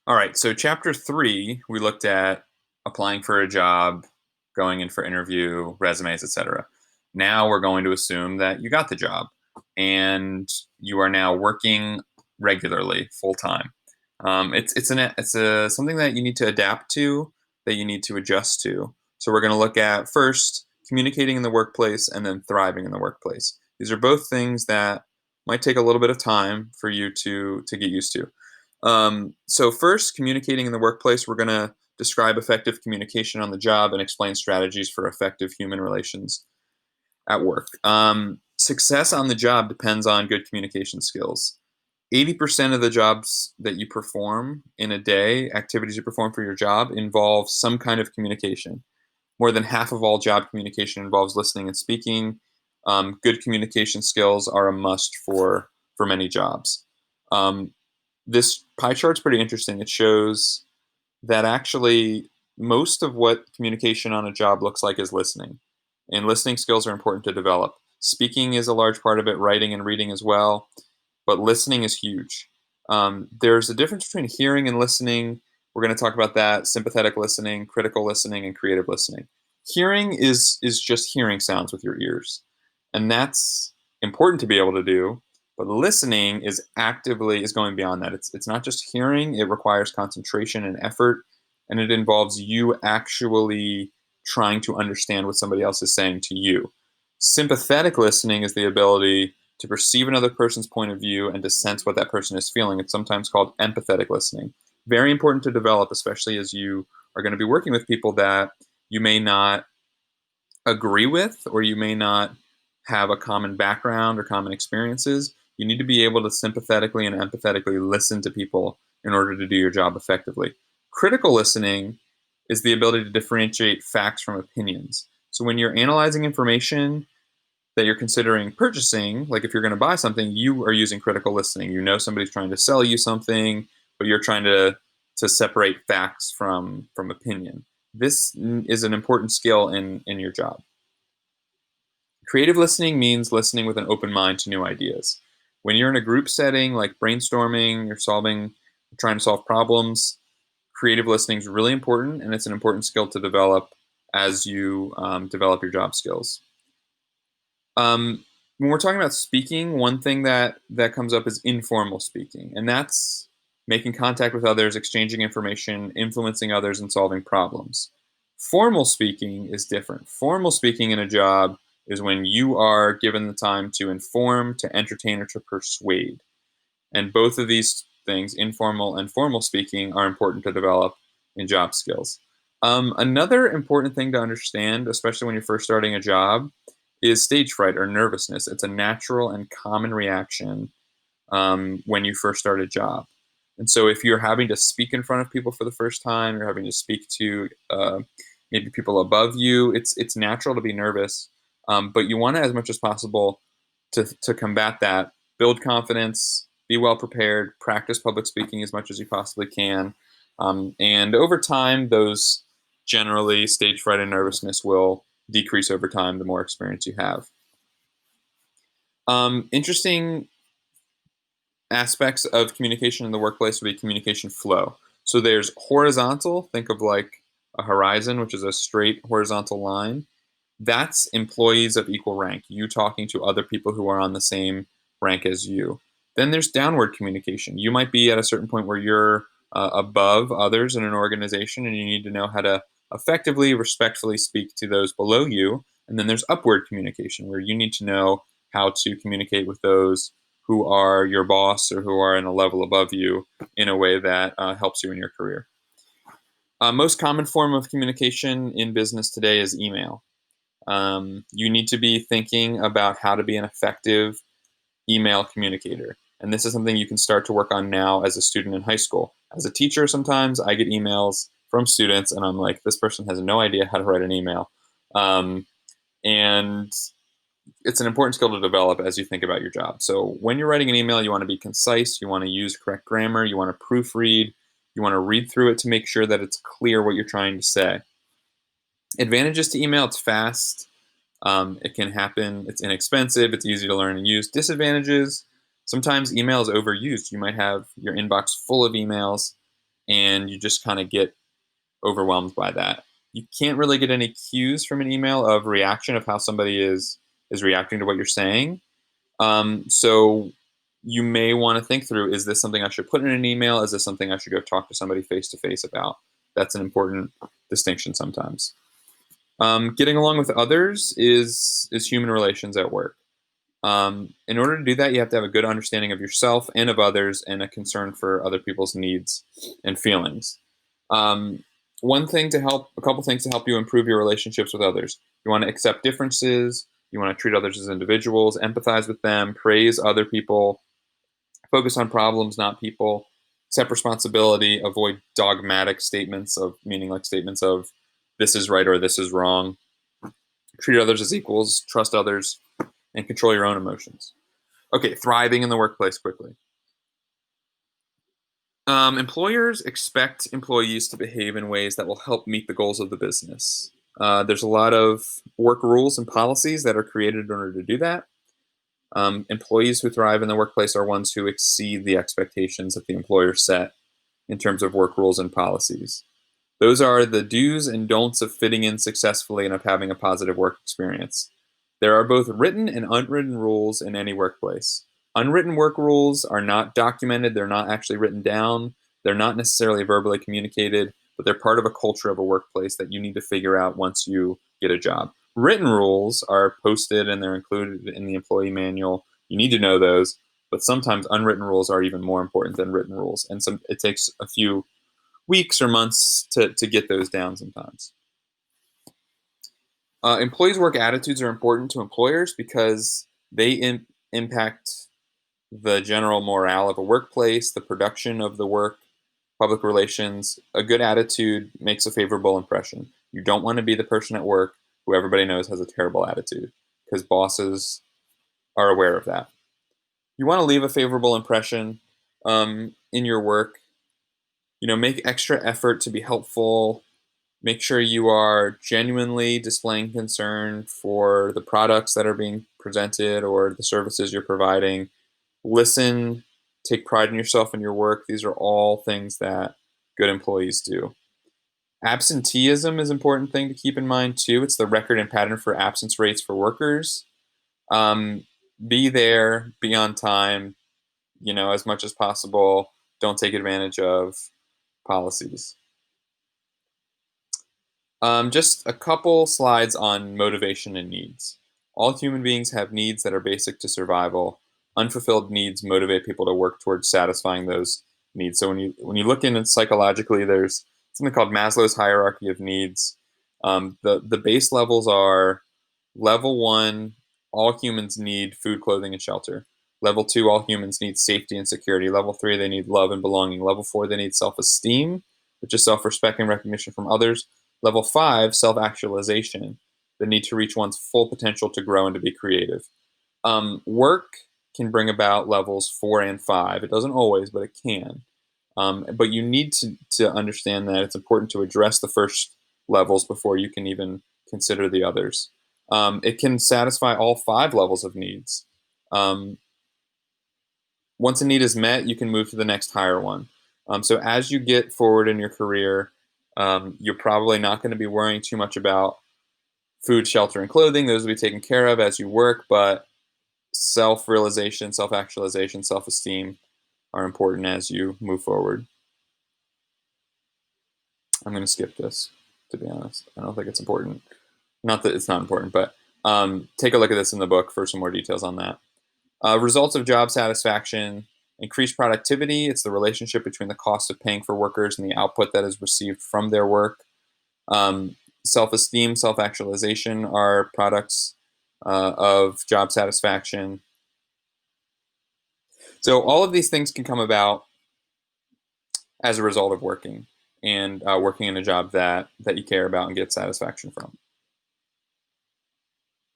All right, so chapter 3, we looked at applying for a job, going in for interview, resumes, etc. Now we're going to assume that you got the job and you are now working regularly, full time. It's something that you need to adapt to, that you need to adjust to. So we're going to look at first communicating in the workplace and then thriving in the workplace. These are both things that might take a little bit of time for you to get used to. So first, communicating in the workplace, we're going to describe effective communication on the job and explain strategies for effective human relations at work. Success on the job depends on good communication skills. 80% of the jobs that you perform in a day, activities you perform for your job, involve some kind of communication. More than half of all job communication involves listening and speaking. Good communication skills are a must for many jobs. Um, this pie chart's pretty interesting. It shows that actually most of what communication on a job looks like is listening. And listening skills are important to develop. Speaking is a large part of it, writing and reading as well, but listening is huge. There's a difference between hearing and listening. We're going to talk about that: sympathetic listening, critical listening, and creative listening. Hearing is just hearing sounds with your ears, and that's important to be able to do. But listening is going beyond that. It's not just hearing; it requires concentration and effort, and it involves you actually trying to understand what somebody else is saying to you. Sympathetic listening is the ability to perceive another person's point of view and to sense what that person is feeling. It's sometimes called empathetic listening. Very important to develop, especially as you are going to be working with people that you may not agree with, or you may not have a common background or common experiences. You need to be able to sympathetically and empathetically listen to people in order to do your job effectively. Critical listening is the ability to differentiate facts from opinions. So when you're analyzing information that you're considering purchasing, like if you're going to buy something, you are using critical listening. You know somebody's trying to sell you something, but you're trying to separate facts from opinion. This is an important skill in your job. Creative listening means listening with an open mind to new ideas. When you're in a group setting like brainstorming, trying to solve problems, creative listening is really important, and it's an important skill to develop as you develop your job skills. When we're talking about speaking, one thing that comes up is informal speaking, and that's making contact with others, exchanging information, influencing others, and solving problems. Formal speaking is different. Formal speaking in a job is when you are given the time to inform, to entertain, or to persuade. And both of these things, informal and formal speaking, are important to develop in job skills. Another important thing to understand, especially when you're first starting a job, is stage fright or nervousness. It's a natural and common reaction when you first start a job. And so, if you're having to speak in front of people for the first time, you're having to speak to maybe people above you, it's natural to be nervous. But you want to, as much as possible, to combat that, build confidence, be well prepared, practice public speaking as much as you possibly can. And over time, those generally stage fright and nervousness will decrease over time the more experience you have. Interesting aspects of communication in the workplace would be communication flow. So there's horizontal, think of like a horizon, which is a straight horizontal line. That's employees of equal rank, you talking to other people who are on the same rank as you. Then there's downward communication. You might be at a certain point where you're above others in an organization, and you need to know how to effectively, respectfully speak to those below you. And then there's upward communication, where you need to know how to communicate with those who are your boss or who are in a level above you in a way that helps you in your career. Most common form of communication in business today is email. You need to be thinking about how to be an effective email communicator. And this is something you can start to work on now as a student in high school. As a teacher, sometimes I get emails from students and I'm like, this person has no idea how to write an email. And it's an important skill to develop as you think about your job. So when you're writing an email, you want to be concise, you want to use correct grammar, you want to proofread, you want to read through it to make sure that it's clear what you're trying to say. Advantages to email: it's fast, it can happen, it's inexpensive, it's easy to learn and use. Disadvantages: sometimes email is overused. You might have your inbox full of emails, and you just kind of get overwhelmed by that. You can't really get any cues from an email of reaction of how somebody is reacting to what you're saying. So you may want to think through: is this something I should put in an email? Is this something I should go talk to somebody face to face about? That's an important distinction sometimes. Getting along with others is human relations at work. In order to do that, you have to have a good understanding of yourself and of others, and a concern for other people's needs and feelings. Um, a couple things to help you improve your relationships with others. You want to accept differences. You want to treat others as individuals, empathize with them, praise other people, focus on problems, not people, accept responsibility, avoid dogmatic statements of meaning like statements of this is right or this is wrong. Treat others as equals, trust others, and control your own emotions. Okay, thriving in the workplace quickly. Employers expect employees to behave in ways that will help meet the goals of the business. There's a lot of work rules and policies that are created in order to do that. Employees who thrive in the workplace are ones who exceed the expectations that the employer set in terms of work rules and policies. Those are the do's and don'ts of fitting in successfully and of having a positive work experience. There are both written and unwritten rules in any workplace. Unwritten work rules are not documented, they're not actually written down, they're not necessarily verbally communicated, but they're part of a culture of a workplace that you need to figure out once you get a job. Written rules are posted and they're included in the employee manual. You need to know those, but sometimes unwritten rules are even more important than written rules, and it takes a few weeks or months to get those down sometimes. Employees' work attitudes are important to employers because they impact the general morale of a workplace, the production of the work, public relations. A good attitude makes a favorable impression. You don't want to be the person at work who everybody knows has a terrible attitude, because bosses are aware of that. You want to leave a favorable impression in your work. Make extra effort to be helpful. Make sure you are genuinely displaying concern for the products that are being presented or the services you're providing. Listen, take pride in yourself and your work. These are all things that good employees do. Absenteeism is an important thing to keep in mind too. It's the record and pattern for absence rates for workers. Um, be there, be on time, as much as possible. Don't take advantage of policies. Just a couple slides on motivation and needs. All human beings have needs that are basic to survival. Unfulfilled needs motivate people to work towards satisfying those needs. So when you look in it psychologically, there's something called Maslow's hierarchy of needs. The base levels are: level one, all humans need food, clothing, and shelter. Level two, all humans need safety and security. Level three, they need love and belonging. Level four, they need self-esteem, which is self-respect and recognition from others. Level five, self-actualization, the need to reach one's full potential to grow and to be creative. Work can bring about levels 4 and 5. It doesn't always, but it can. But you need to understand that it's important to address the first levels before you can even consider the others. It can satisfy all 5 levels of needs. Um, Once a need is met, you can move to the next higher one. So as you get forward in your career, you're probably not going to be worrying too much about food, shelter, and clothing. Those will be taken care of as you work, but self-realization, self-actualization, self-esteem are important as you move forward. I'm going to skip this, to be honest. I don't think it's important. Not that it's not important, but take a look at this in the book for some more details on that. Results of job satisfaction: increased productivity. It's the relationship between the cost of paying for workers and the output that is received from their work. Um, Self-esteem, self-actualization are products of job satisfaction. So all of these things can come about as a result of working and working in a job that you care about and get satisfaction from.